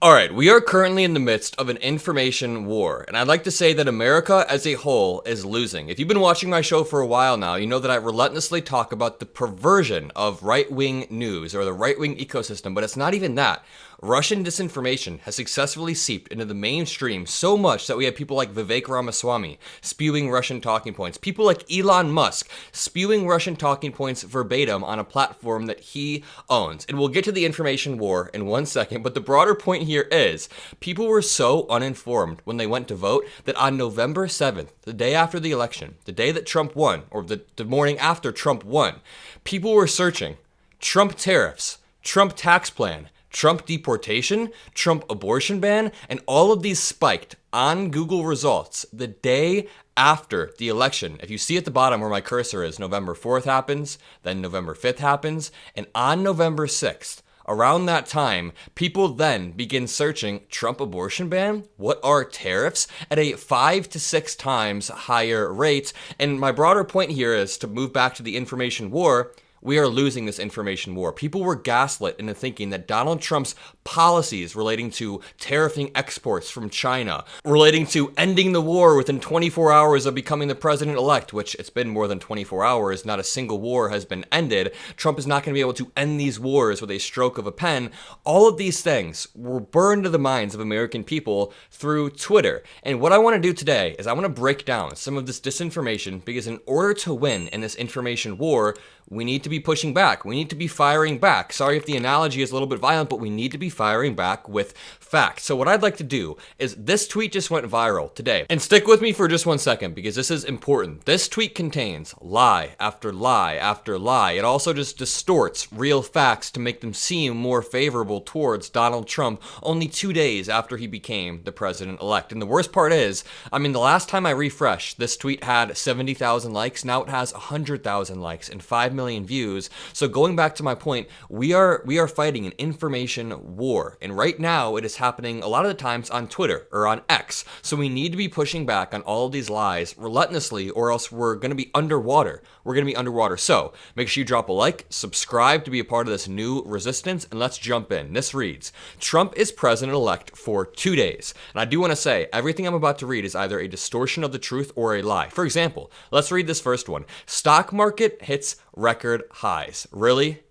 Alright, we are currently in the midst of an information war, and I'd like to say that America as a whole is losing. If you've been watching my show for a while now, you know that I relentlessly talk about the perversion of right-wing news, or the right-wing ecosystem, but it's not even that. Russian disinformation has successfully seeped into the mainstream so much that we have people like Vivek Ramaswamy spewing Russian talking points, people like Elon Musk spewing Russian talking points verbatim on a platform that he owns. And we'll get to the information war in 1 second, but the broader point here is people were so uninformed when they went to vote that on November 7th, the day after the election, the day that Trump won, or the morning after Trump won, people were searching Trump tariffs, Trump tax plan, Trump deportation, Trump abortion ban, and all of these spiked on Google results the day after the election. If you see at the bottom where my cursor is, November 4th happens, then November 5th happens, and on November 6th, around that time, people then begin searching Trump abortion ban, what are tariffs, at a 5 to 6 times higher rate. And my broader point here is to move back to the information war. We are losing this information war. People were gaslit into thinking that Donald Trump's policies relating to tariffing exports from China, relating to ending the war within 24 hours of becoming the president-elect, which it's been more than 24 hours, not a single war has been ended. Trump is not going to be able to end these wars with a stroke of a pen. All of these things were burned to the minds of American people through Twitter. And what I want to do today is I want to break down some of this disinformation, because in order to win in this information war, we need to be pushing back. We need to be firing back. Sorry if the analogy is a little bit violent, but we need to be firing back with facts. So what I'd like to do is, this tweet just went viral today. And stick with me for just 1 second, because this is important. This tweet contains lie after lie after lie. It also just distorts real facts to make them seem more favorable towards Donald Trump only 2 days after he became the president-elect. And the worst part is, I mean, the last time I refreshed, this tweet had 70,000 likes. Now it has 100,000 likes and 5 million views. So going back to my point, we are fighting an information war, and right now it is happening a lot of the times on Twitter or on X. So we need to be pushing back on all of these lies relentlessly, or else we're going to be underwater. We're going to be underwater. So make sure you drop a like, subscribe to be a part of this new resistance, and let's jump in. This reads, Trump is president-elect for 2 days. And I do want to say, everything I'm about to read is either a distortion of the truth or a lie. For example, let's read this first one. Stock market hits record highs. Really?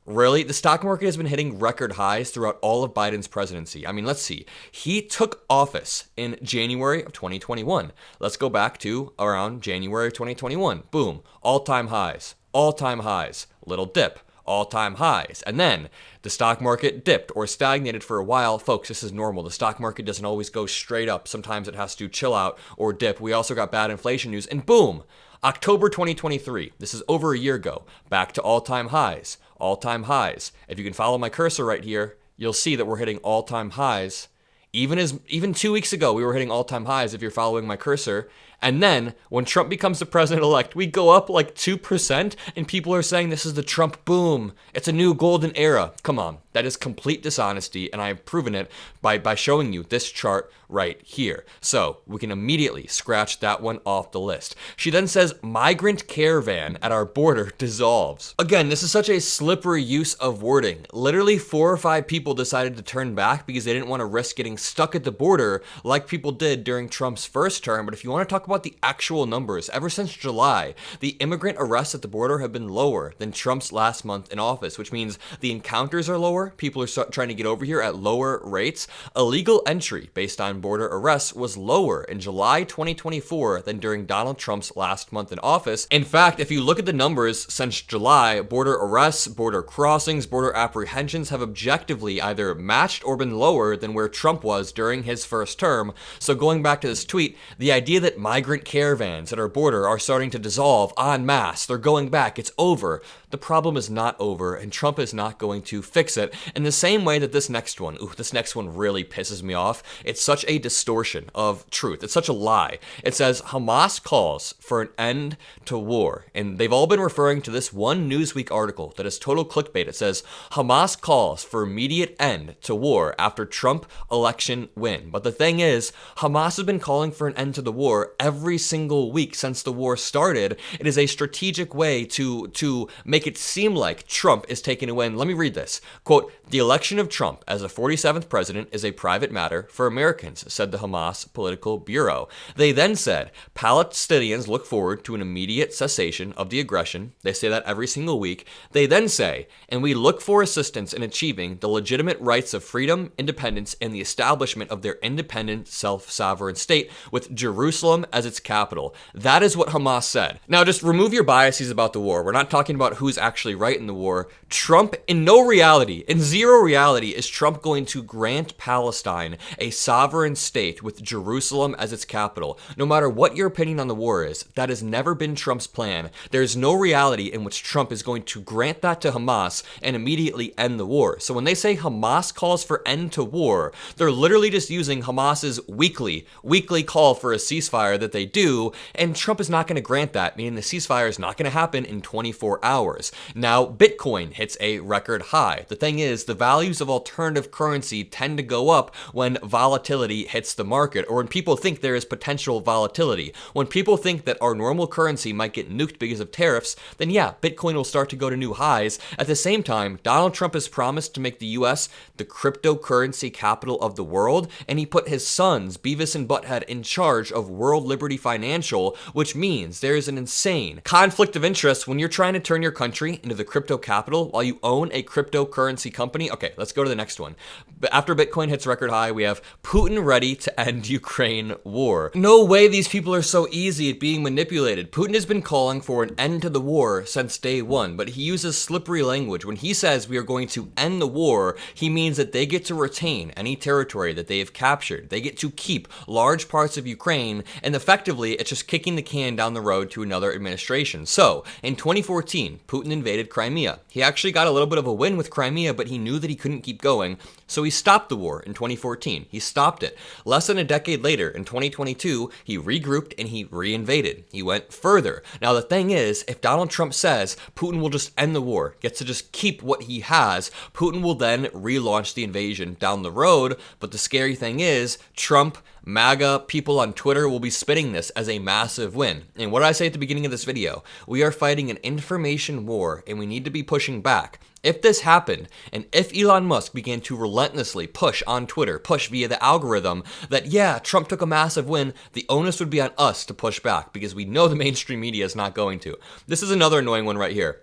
Really? The stock market has been hitting record highs throughout all of Biden's presidency. I mean, let's see. He took office in January of 2021. Let's go back to around January of 2021. Boom. All-time highs. All-time highs. Little dip. All-time highs. And then the stock market dipped or stagnated for a while. Folks, this is normal. The stock market doesn't always go straight up. Sometimes it has to chill out or dip. We also got bad inflation news, and boom. October 2023, this is over a year ago, back to all-time highs, all-time highs. If you can follow my cursor right here, you'll see that we're hitting all-time highs. Even 2 weeks ago, we were hitting all-time highs if you're following my cursor. And then, when Trump becomes the president-elect, we go up like 2%, and people are saying this is the Trump boom. It's a new golden era. Come on, that is complete dishonesty, and I have proven it by showing you this chart right here. So, we can immediately scratch that one off the list. She then says, migrant caravan at our border dissolves. Again, this is such a slippery use of wording. Literally 4 or 5 people decided to turn back because they didn't want to risk getting stuck at the border like people did during Trump's first term. But if you want to talk about the actual numbers, ever since July, the immigrant arrests at the border have been lower than Trump's last month in office, which means the encounters are lower. People are trying to get over here at lower rates. Illegal entry based on border arrests was lower in July 2024 than during Donald Trump's last month in office. In fact, if you look at the numbers since July, border arrests, border crossings, border apprehensions have objectively either matched or been lower than where Trump was during his first term. So going back to this tweet, the idea that migrant caravans at our border are starting to dissolve en masse, they're going back, it's over. The problem is not over, and Trump is not going to fix it in the same way that this next one really pisses me off. It's such a distortion of truth. It's such a lie. It says Hamas calls for an end to war, and they've all been referring to this one Newsweek article that is total clickbait. It says Hamas calls for immediate end to war after Trump election win. But the thing is, Hamas has been calling for an end to the war every single week since the war started. It is a strategic way to make it seem like Trump is taking a win. Let me read this. Quote, The election of Trump as the 47th president is a private matter for Americans, said the Hamas Political Bureau. They then said, Palestinians look forward to an immediate cessation of the aggression. They say that every single week. They then say, and we look for assistance in achieving the legitimate rights of freedom, independence, and the establishment of their independent, self-sovereign state with Jerusalem as its capital. That is what Hamas said. Now, just remove your biases about the war. We're not talking about who's actually right in the war. Trump, in no reality, in zero reality, is Trump going to grant Palestine a sovereign state with Jerusalem as its capital. No matter what your opinion on the war is, that has never been Trump's plan. There is no reality in which Trump is going to grant that to Hamas and immediately end the war. So when they say Hamas calls for end to war, they're literally just using Hamas's weekly call for a ceasefire that they do, and Trump is not going to grant that, meaning the ceasefire is not going to happen in 24 hours. Now, Bitcoin hits a record high. The thing is, the values of alternative currency tend to go up when volatility hits the market, or when people think there is potential volatility. When people think that our normal currency might get nuked because of tariffs, then yeah, Bitcoin will start to go to new highs. At the same time, Donald Trump has promised to make the US the cryptocurrency capital of the world, and he put his sons, Beavis and Butthead, in charge of World Liberty Financial, which means there is an insane conflict of interest when you're trying to turn your country into the crypto capital while you own a cryptocurrency company. Okay, let's go to the next one. But after Bitcoin hits record high, we have Putin ready to end Ukraine war. No way these people are so easy at being manipulated. Putin has been calling for an end to the war since day one, but he uses slippery language. When he says we are going to end the war, he means that they get to retain any territory that they have captured. They get to keep large parts of Ukraine, and effectively, it's just kicking the can down the road to another administration. So, in 2014, Putin invaded Crimea. He actually got a little bit of a win with Crimea, but he knew that he couldn't keep going, so he stopped the war in 2014. He stopped it. Less than a decade later, in 2022, he regrouped and he reinvaded. He went further. Now, the thing is, if Donald Trump says Putin will just end the war, gets to just keep what he has, Putin will then relaunch the invasion down the road. But the scary thing is, Trump, MAGA, people on Twitter will be spinning this as a massive win. And what did I say at the beginning of this video? We are fighting an information war, and we need to be pushing back. If this happened, and if Elon Musk began to relentlessly push on Twitter, push via the algorithm, that yeah, Trump took a massive win, the onus would be on us to push back, because we know the mainstream media is not going to. This is another annoying one right here.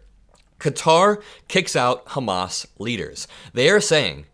Qatar kicks out Hamas leaders. They are saying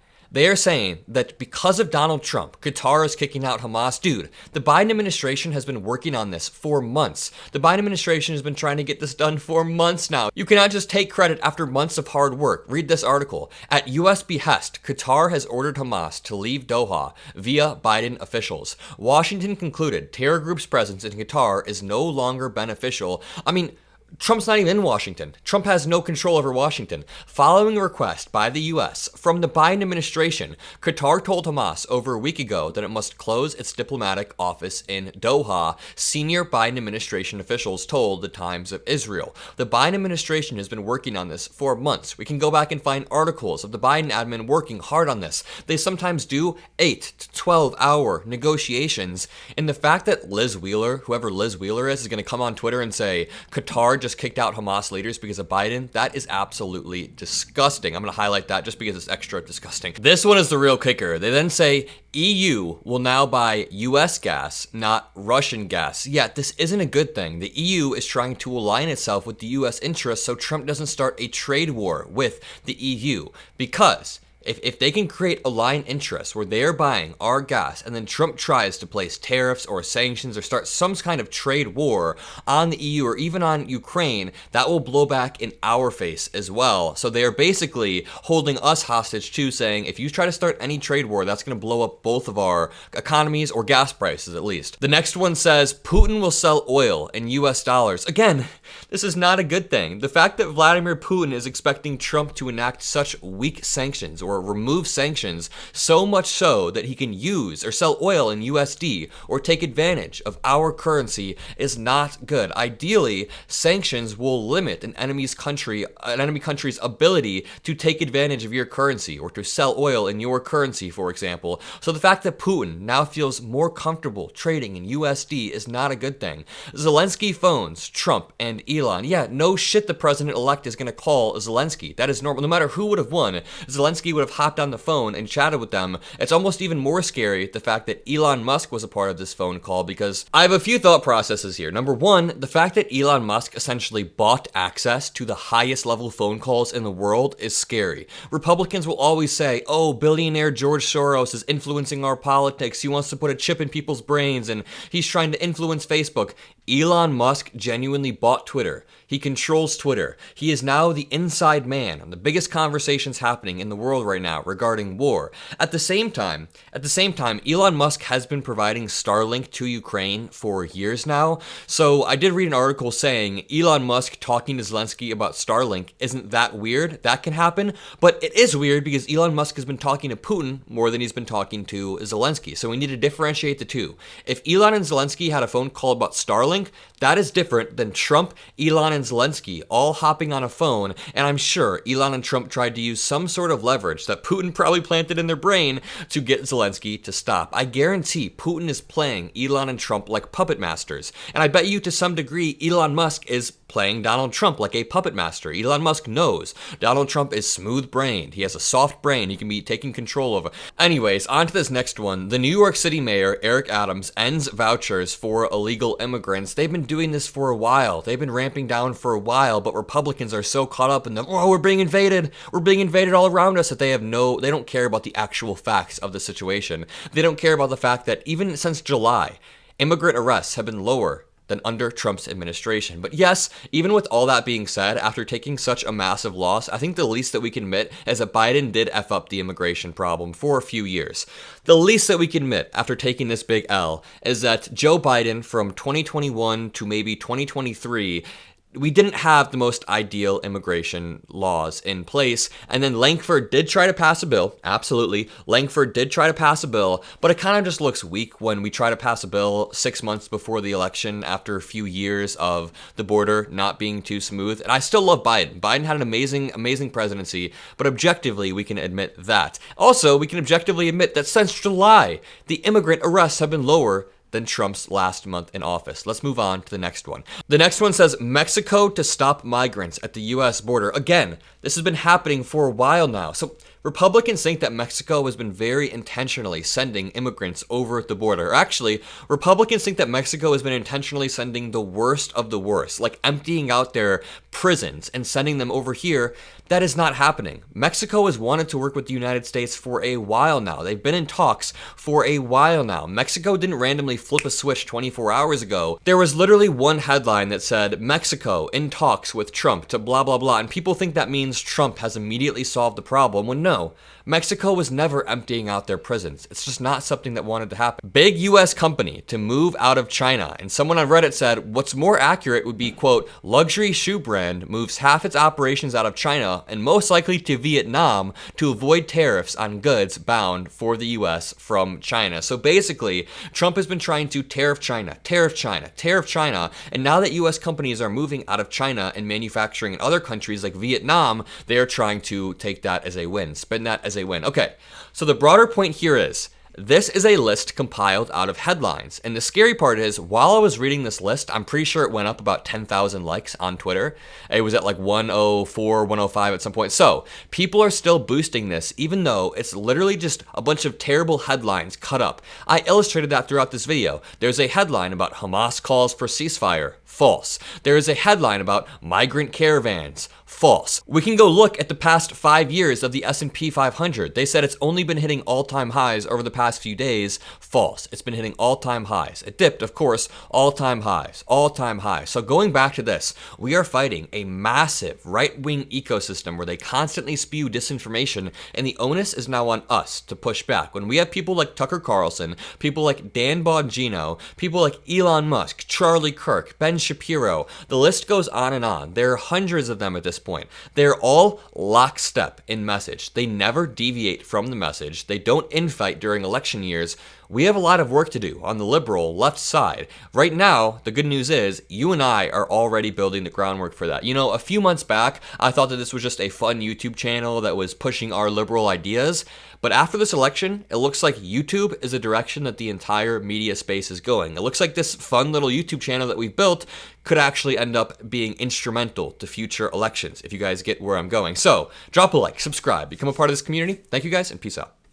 that because of Donald Trump, Qatar is kicking out Hamas. Dude, the Biden administration has been working on this for months. The Biden administration has been trying to get this done for months now. You cannot just take credit after months of hard work. Read this article. At U.S. behest, Qatar has ordered Hamas to leave Doha via Biden officials. Washington concluded terror group's presence in Qatar is no longer beneficial. I mean, Trump's not even in Washington. Trump has no control over Washington. Following a request by the U.S. from the Biden administration, Qatar told Hamas over a week ago that it must close its diplomatic office in Doha, senior Biden administration officials told the Times of Israel. The Biden administration has been working on this for months. We can go back and find articles of the Biden admin working hard on this. They sometimes do 8 to 12-hour negotiations, and the fact that Liz Wheeler, whoever Liz Wheeler is going to come on Twitter and say Qatar just kicked out Hamas leaders because of Biden, that is absolutely disgusting. I'm going to highlight that just because it's extra disgusting. This one is the real kicker. They then say EU will now buy US gas, not Russian gas. Yeah, this isn't a good thing. The EU is trying to align itself with the US interests so Trump doesn't start a trade war with the EU, because if they can create aligned interests where they're buying our gas and then Trump tries to place tariffs or sanctions or start some kind of trade war on the EU or even on Ukraine, that will blow back in our face as well. So they are basically holding us hostage too, saying if you try to start any trade war, that's going to blow up both of our economies or gas prices at least. The next one says Putin will sell oil in US dollars. Again, this is not a good thing. The fact that Vladimir Putin is expecting Trump to enact such weak sanctions or remove sanctions, so much so that he can use or sell oil in USD or take advantage of our currency, is not good. Ideally, sanctions will limit an enemy country's ability to take advantage of your currency or to sell oil in your currency, for example. So the fact that Putin now feels more comfortable trading in USD is not a good thing. Zelensky phones Trump and Elon. Yeah, no shit the president-elect is going to call Zelensky. That is normal. No matter who would have won, Zelensky would would have hopped on the phone and chatted with them. It's almost even more scary, the fact that Elon Musk was a part of this phone call, because I have a few thought processes here. Number one, the fact that Elon Musk essentially bought access to the highest level phone calls in the world is scary. Republicans will always say, oh, billionaire George Soros is influencing our politics. He wants to put a chip in people's brains and he's trying to influence Facebook. Elon Musk genuinely bought Twitter. He controls Twitter. He is now the inside man on the biggest conversations happening in the world right now regarding war. At the same time, Elon Musk has been providing Starlink to Ukraine for years now. So I did read an article saying Elon Musk talking to Zelensky about Starlink isn't that weird. That can happen, but it is weird because Elon Musk has been talking to Putin more than he's been talking to Zelensky. So we need to differentiate the two. If Elon and Zelensky had a phone call about Starlink, that is different than Trump, Elon, and Zelensky all hopping on a phone, and I'm sure Elon and Trump tried to use some sort of leverage that Putin probably planted in their brain to get Zelensky to stop. I guarantee Putin is playing Elon and Trump like puppet masters, and I bet you to some degree Elon Musk is playing Donald Trump like a puppet master. Elon Musk knows Donald Trump is smooth-brained. He has a soft brain he can be taking control over. Anyways, on to this next one. The New York City mayor, Eric Adams, ends vouchers for illegal immigrants. They've been doing this for a while. They've been ramping down for a while, but Republicans are so caught up in the, oh, we're being invaded. We're being invaded all around us, that they don't care about the actual facts of the situation. They don't care about the fact that even since July, immigrant arrests have been lower than under Trump's administration. But yes, even with all that being said, after taking such a massive loss, I think the least that we can admit is that Biden did F up the immigration problem for a few years. The least that we can admit after taking this big L is that Joe Biden from 2021 to maybe 2023, we didn't have the most ideal immigration laws in place. And then Langford did try to pass a bill. Absolutely. Langford did try to pass a bill, but it kind of just looks weak when we try to pass a bill 6 months before the election after a few years of the border not being too smooth. And I still love Biden. Biden had an amazing presidency, but objectively, we can admit that. Also, we can objectively admit that since July, the immigrant arrests have been lower than Trump's last month in office. Let's move on to the next one. The next one says Mexico to stop migrants at the U.S. border. Again, this has been happening for a while now. So Republicans think that Mexico has been very intentionally sending immigrants over the border. Actually, Republicans think that Mexico has been intentionally sending the worst of the worst, like emptying out their prisons and sending them over here. That is not happening. Mexico has wanted to work with the United States for a while now. They've been in talks for a while now. Mexico didn't randomly flip a switch 24 hours ago. There was literally one headline that said, Mexico in talks with Trump to blah, blah, blah. And people think that means Trump has immediately solved the problem, when no. Mexico was never emptying out their prisons. It's just not something that wanted to happen. Big US company to move out of China. And someone on Reddit said, what's more accurate would be, quote, luxury shoe brand moves half its operations out of China and most likely to Vietnam to avoid tariffs on goods bound for the US from China. So basically, Trump has been trying to tariff China, and now that US companies are moving out of China and manufacturing in other countries like Vietnam, they are trying to take that as a win, spin that as a win. Okay, so the broader point here is, this is a list compiled out of headlines. And the scary part is, while I was reading this list, I'm pretty sure it went up about 10,000 likes on Twitter. It was at like 104, 105 at some point. So people are still boosting this, even though it's literally just a bunch of terrible headlines cut up. I illustrated that throughout this video. There's a headline about Hamas calls for ceasefire. False. There is a headline about migrant caravans. False. We can go look at the past 5 years of the S&P 500. They said it's only been hitting all-time highs over the past few days. False. It's been hitting all-time highs. It dipped, of course, all-time highs. All-time highs. So going back to this, we are fighting a massive right-wing ecosystem where they constantly spew disinformation, and the onus is now on us to push back. When we have people like Tucker Carlson, people like Dan Bongino, people like Elon Musk, Charlie Kirk, Ben Shapiro, the list goes on and on. There are hundreds of them at this point. They're all lockstep in message. They never deviate from the message. They don't infight during election years. We have a lot of work to do on the liberal left side. Right now, the good news is you and I are already building the groundwork for that. You know, a few months back, I thought that this was just a fun YouTube channel that was pushing our liberal ideas. But after this election, it looks like YouTube is a direction that the entire media space is going. It looks like this fun little YouTube channel that we've built could actually end up being instrumental to future elections, if you guys get where I'm going. So drop a like, subscribe, become a part of this community. Thank you guys, and peace out.